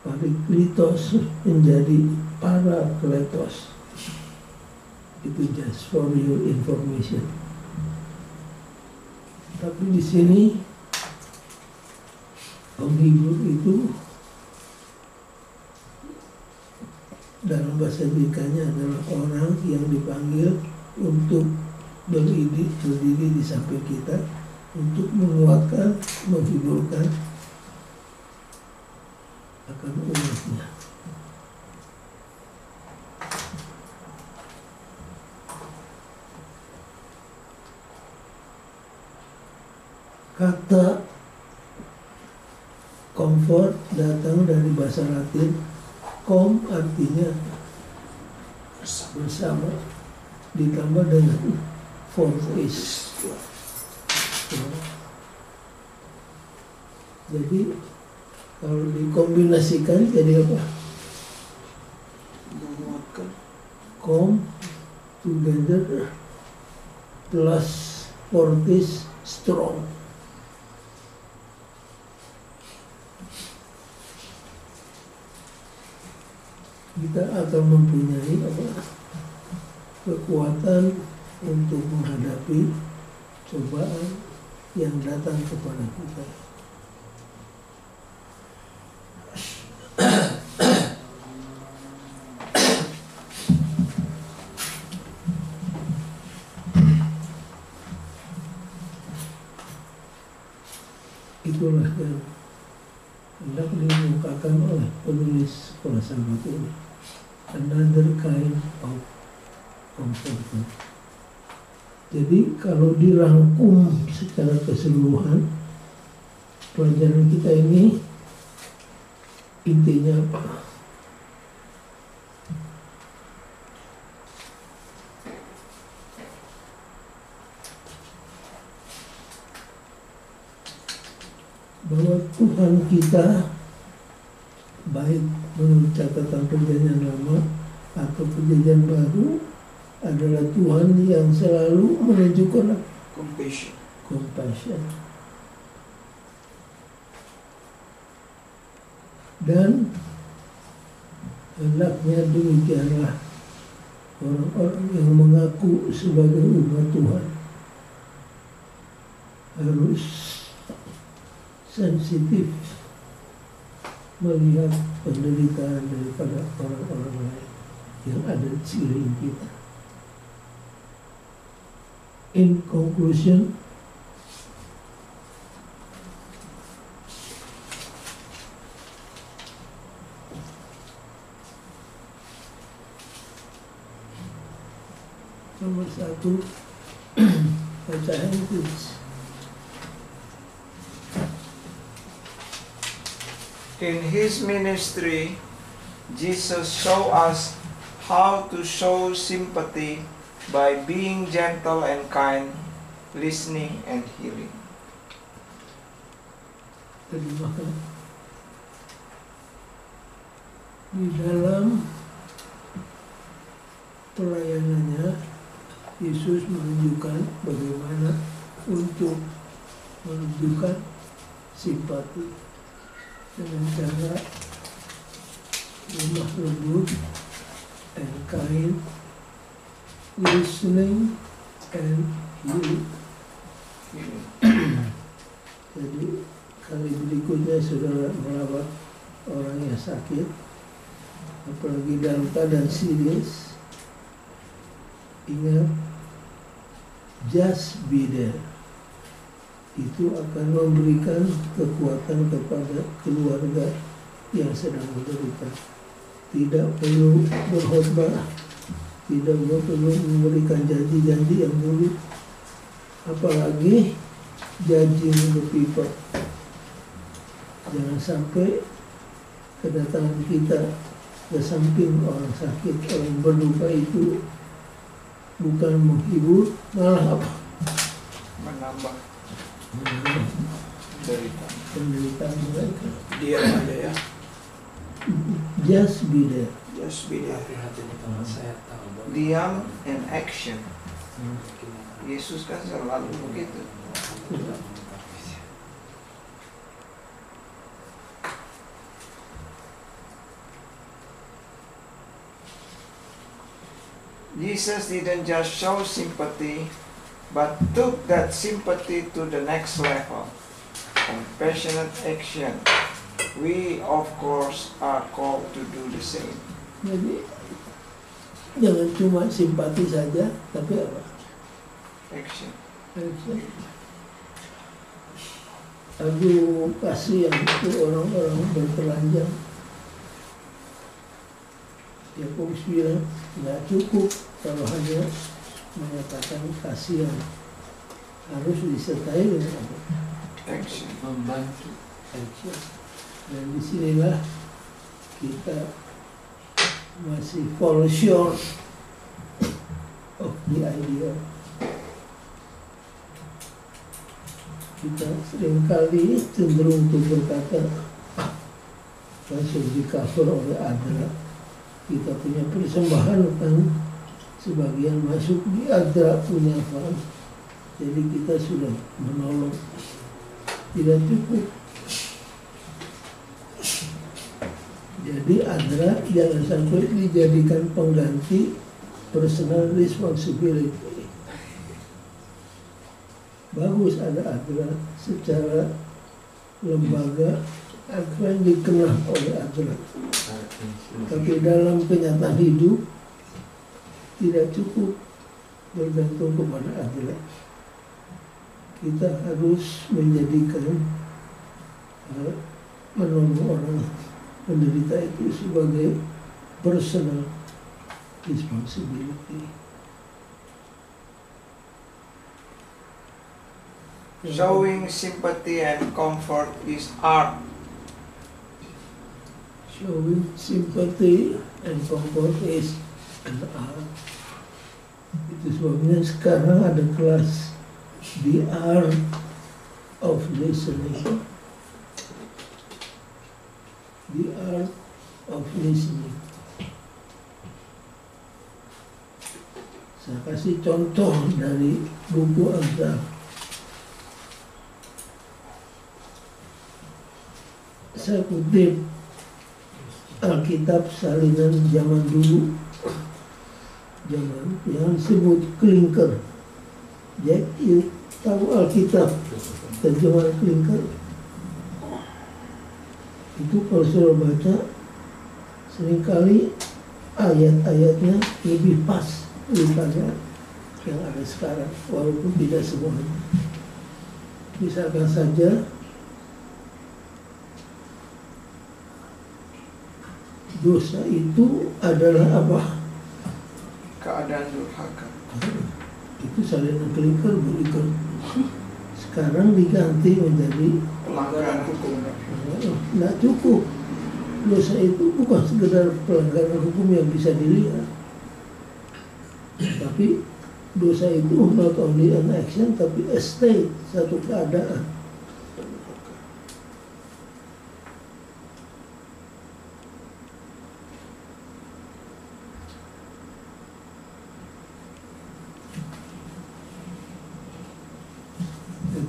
parakletos menjadi parakletos. Itu just for your information. Tapi di sini penghibur itu dalam bahasa Biblikanya adalah orang yang dipanggil untuk berdiri di samping kita, untuk menguatkan, menghiburkan akan umatnya. Kata comfort datang dari bahasa Latin. Com artinya bersama, ditambah dengan fortis. Jadi kalau dikombinasikan jadi apa? Menguatkan. Com together plus fortis strong. Kita akan mempunyai kekuatan untuk menghadapi cobaan yang datang kepada kita. Itulah yang hendak dimukakan oleh penulis Kolosal ini. Another kind of comfort. Jadi kalau dirangkum secara keseluruhan, pelajaran kita ini intinya apa? Bahwa Tuhan kita, baik menurut catatan Perjanjian Lama atau Perjanjian Baru, adalah Tuhan yang selalu menunjukkan compassion. Dan hendaknya demikianlah orang-orang yang mengaku sebagai umat Tuhan harus sensitif melihat penderitaan daripada orang-orang lain yang ada di sekeliling kita. In conclusion, nomor 1, bacain please. In his ministry, Jesus showed us how to show sympathy by being gentle and kind, listening and hearing. Jadi maka di dalam pelayanannya Yesus menunjukkan bagaimana untuk menunjukkan simpati dengan cara lemah lembut and kind, listening and healing. Jadi kali berikutnya saudara merawat orang yang sakit, apalagi dalam keadaan serius, ingat, just be there. Itu akan memberikan kekuatan kepada keluarga yang sedang menderita. Tidak perlu berkhotbah, tidak perlu memberikan janji-janji yang mulut, apalagi judging the people. Jangan sampai kedatangan kita ke samping orang sakit, orang berduka itu bukan menghibur, malah apa? Menambah penderitaan mereka. Diam aja ya. Just be there. Just be there. diam and action. Yesus kan selalu begitu. Jesus didn't just show sympathy, but took that sympathy to the next level. Compassionate action. We, of course, are called to do the same. Jadi jangan cuma simpati saja, tapi apa? Action. Action. Aduh, kasihan itu orang-orang bertelanjang. Yakobus bilang nggak cukup kalau hanya menyatakan kasihan, harus disertai dengan apa? Action. Membantu. Action. Dan disinilah kita masih fall short of the ideal. Kita seringkali cenderung untuk berkata langsung di cover oleh Adra. Kita punya persembahan kan sebagian masuk di Adra punya fans. Jadi kita sudah menolong. Tidak cukup. Jadi Adra jangan sampai dijadikan pengganti personal responsibility. Bagus ada Adra secara lembaga akan dikenal oleh Adra. Tapi dalam kenyataan hidup tidak cukup bergantung kepada Adra. Kita harus menjadikan menolong orang penderita itu sebagai personal responsibility. Showing sympathy and comfort is art. Showing sympathy and comfort is an art. Itu sebabnya sekarang ada kelas The Art of Listening. The Art of Listening. Saya kasih contoh dari buku Amsal. Saya kutip Alkitab salinan zaman dulu, zaman yang disebut Klinker. Jadi tahu Alkitab terjemahan Klinker? Itu kalau sudah baca seringkali ayat-ayatnya lebih pas daripada yang ada sekarang, walaupun tidak semuanya. Misalkan saja dosa itu adalah apa? Keadaan durhaka. Itu salinan Klinker berikan. Sekarang diganti menjadi Pelanggaran hukum. Nggak cukup. Dosa itu bukan sekedar pelanggaran hukum yang bisa dilihat, tapi dosa itu not only an action tapi a state, satu keadaan.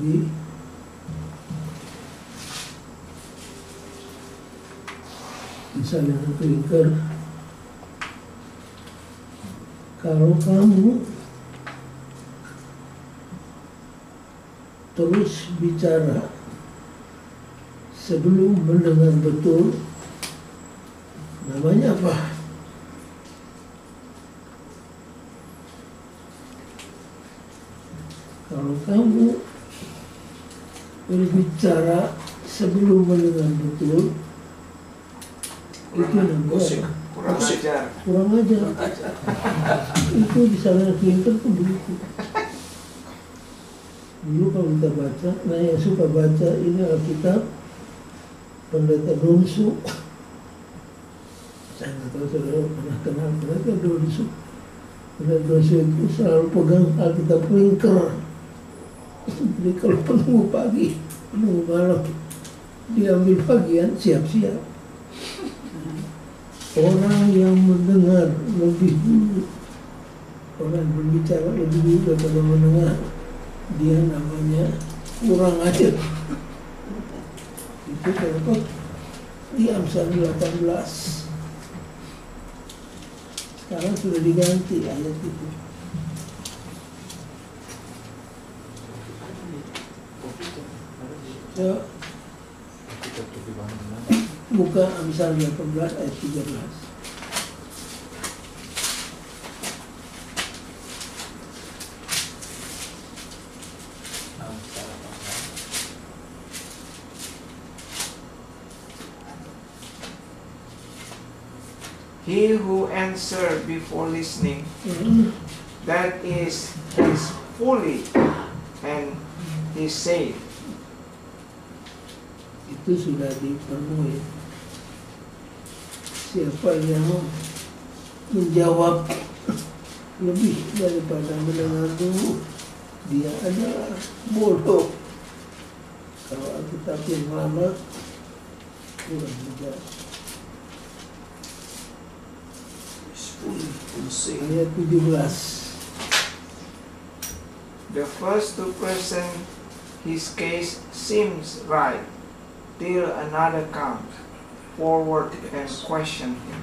lagi. Misalnya Twitter, kalau kamu terus bicara sebelum mendengar betul, namanya apa? Kalau kamu berbicara sebelum mendengar betul, itu namanya apa? Kurang ajar. Kurang ajar. Itu di sana Twitter tuh begitu. Dulu kalau kita baca, nah yang suka baca ini Alkitab, Pendeta Donsu. Saya nggak tahu saudara pernah kenal Pendeta Donsu. Pendeta Donsu itu selalu pegang Alkitab lingkar. Jadi kalau penunggu pagi, penunggu malam, diambil bagian siap-siap. Orang yang mendengar lebih dulu, orang yang berbicara lebih dulu daripada mendengar, dia namanya kurang ajar. Itu terdapat di Amsal 18. Sekarang sudah diganti ayat itu. Ya, buka Amsal 18 ayat 13. He who answers before listening, that is fully and is safe. Itu sudah dipenuhi. Siapa yang menjawab lebih daripada mendengar dulu, dia adalah bodoh. Kalau Alkitab yang lama kurang menjawab. Ayat 17. The first to present his case seems right, till another comes forward and question him.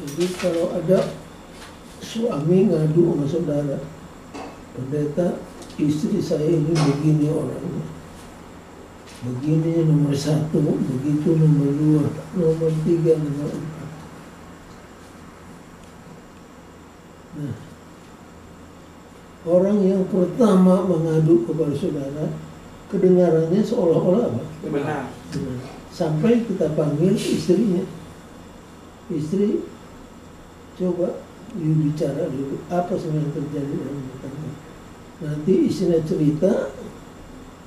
Jadi kalau ada suami ngadu sama saudara, pendeta, istri saya ini begini orangnya, begini nomor 1, begitu nomor 2, nomor 3, nomor 4. Nah, orang yang pertama mengadu kepada saudara, kedengarannya seolah-olah apa? Benar. Benar. Sampai kita panggil istrinya. Istri, coba you bicara dulu apa sebenarnya terjadi dalam rumah tangga. Nanti istrinya cerita,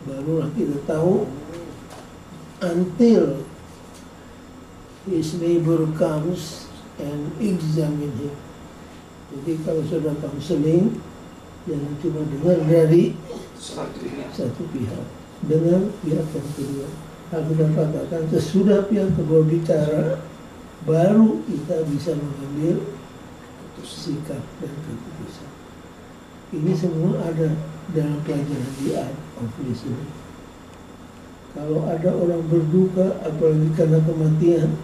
barulah kita tahu. Until his neighbor comes and examine him. Jadi kalau sudah konseling, jangan cuma dengar dari satu pihak, dengar pihak yang kedua. Aku katakan sesudah pihak kedua bicara, baru kita bisa mengambil sikap dan keputusan. Ini semua ada dalam pelajaran di Art of Listening. Kalau ada orang berduka, apalagi karena kematian,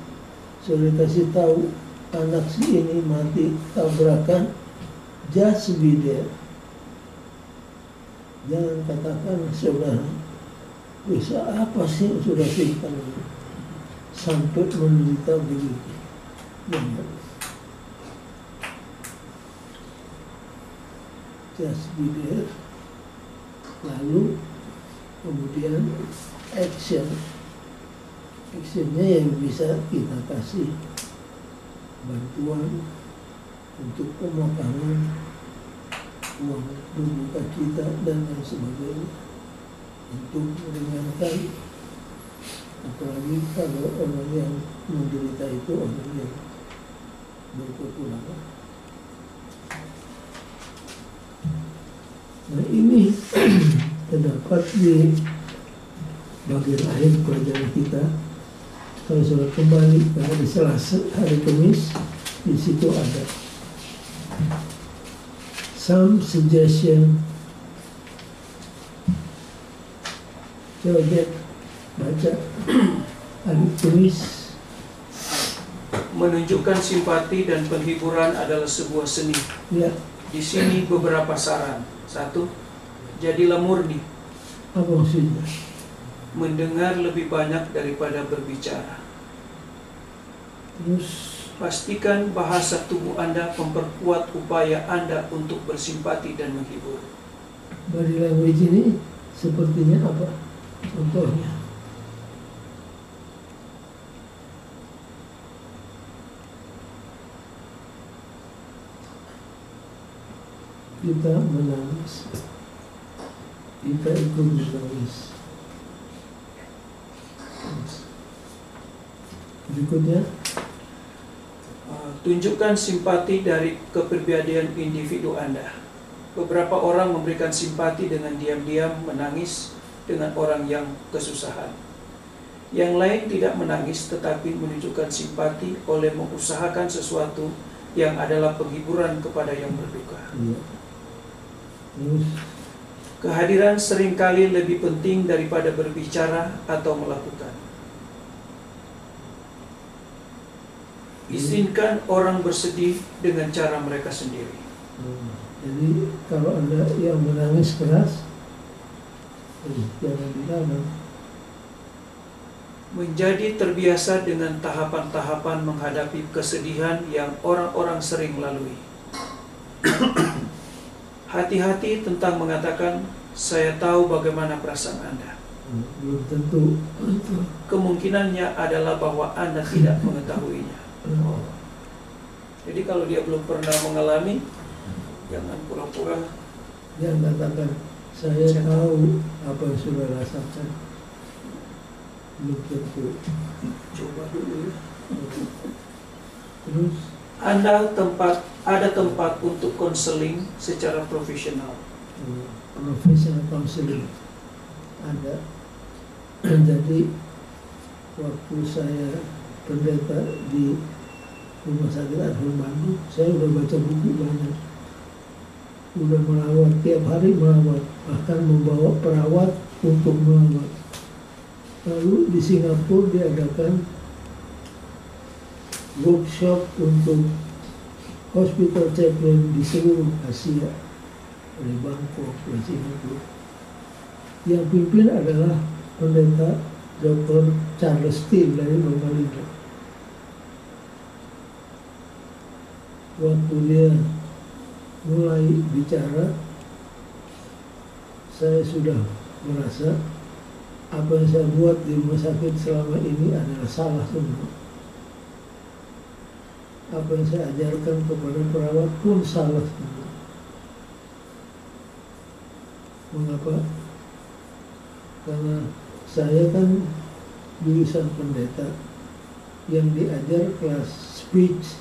saudara kasih tahu anak si ini mati tabrakan, just be there. Jangan katakan saudara, bisa apa sih sudah singkat sampai menderita begitu. Jangan. Just be there. Lalu kemudian action. Actionnya yang bisa kita kasih bantuan untuk pemakaman, uang berduka kita dan lain sebagainya, untuk meringankan, apalagi kalau orang yang menderita itu orang yang berkekurangan. Nah ini terdapat di bagian akhir pelajaran kita. Kalau sudah kembali ke hari Selasa, hari Kamis, di situ ada some suggestion Coba lihat, baca, Alif tulis. Menunjukkan simpati dan penghiburan adalah sebuah seni. Ya, Di sini beberapa saran. 1. Jadilah murni. apa maksudnya? Mendengar lebih banyak daripada berbicara. Terus, Pastikan bahasa tubuh Anda memperkuat upaya Anda untuk bersimpati dan menghibur. body language ini sepertinya apa? Contohnya. Kita menangis. Kita ikut menangis. Berikutnya, Tunjukkan simpati dari kepribadian individu Anda. Beberapa orang memberikan simpati dengan diam-diam menangis dengan orang yang kesusahan. Yang lain tidak menangis tetapi menunjukkan simpati oleh mengusahakan sesuatu yang adalah penghiburan kepada yang berduka. ya. Terus, Kehadiran seringkali lebih penting daripada berbicara atau melakukan. Izinkan orang bersedih dengan cara mereka sendiri. jadi kalau ada yang menangis keras, jangan dilarang. Menjadi terbiasa dengan tahapan-tahapan menghadapi kesedihan yang orang-orang sering lalui. Hati-hati tentang mengatakan, saya tahu bagaimana perasaan Anda. Belum tentu. Kemungkinannya adalah bahwa Anda tidak mengetahuinya. Jadi kalau dia belum pernah mengalami, jangan pura-pura. Dia katakan, saya tahu apa yang sudah rasakan. Belum tentu. Coba dulu ya. Terus, ada tempat untuk konseling secara profesional. professional counseling ada. Jadi waktu saya pendeta di Rumah Sakit Arham Bandung, saya udah baca buku banyak, udah melawat, tiap hari melawat, bahkan membawa perawat untuk melawat. Lalu di Singapura diadakan workshop untuk hospital chaplain di seluruh Asia, dari Bangkok, dari Singapura. Yang pimpin adalah pendeta Dr. Charles Steele dari Loma-Linda. Waktu dia mulai bicara, saya sudah merasa apa yang saya buat di rumah sakit selama ini adalah salah semua. Apa yang saya ajarkan kepada perawat pun salah semua. Mengapa? Karena saya kan jurusan pendeta yang diajar kelas speech,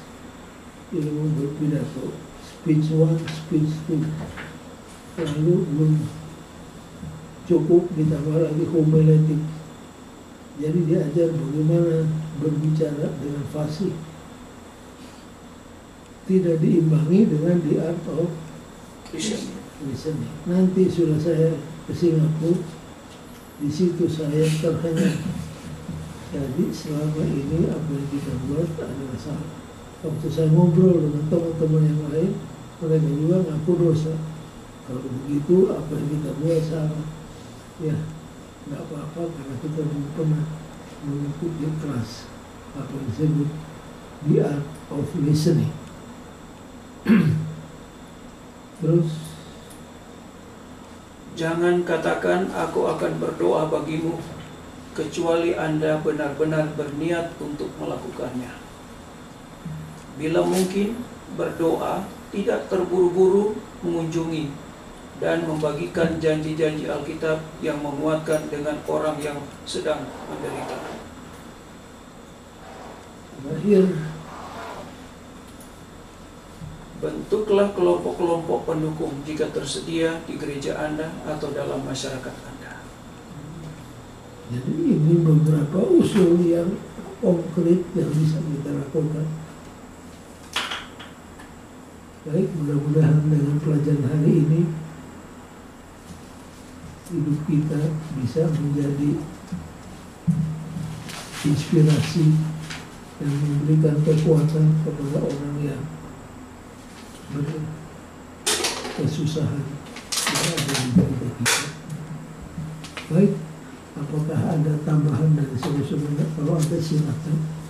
ilmu berpidato, speech 1, speech 2. Lalu belum cukup ditambah lagi homiletik. Jadi diajar bagaimana berbicara dengan fasih. Tidak diimbangi dengan the art of listening. Nanti sudah saya ke Singapura, di situ saya terhenyang. Jadi selama ini apa yang kita buat adalah salah. Waktu saya ngobrol dengan teman-teman yang lain, mereka juga ngaku dosa. Kalau begitu apa yang kita buat salah. Ya, nggak apa-apa karena kita belum pernah mengikuti kelas apa yang disebut the art of listening. Terus, Jangan katakan aku akan berdoa bagimu kecuali Anda benar-benar berniat untuk melakukannya. Bila mungkin, berdoa tidak terburu-buru mengunjungi dan membagikan janji-janji Alkitab yang menguatkan dengan orang yang sedang menderita. terakhir, Bentuklah kelompok-kelompok pendukung jika tersedia di gereja Anda atau dalam masyarakat Anda. jadi ini beberapa usul yang konkret yang bisa kita lakukan. Baik, mudah-mudahan dengan pelajaran hari ini hidup hidup kita bisa menjadi inspirasi dan memberikan kekuatan kepada orang yang berkesusahan yang ada di bawah kita. Baik, apakah ada tambahan dari saudara-saudara? Kalau ada silakan.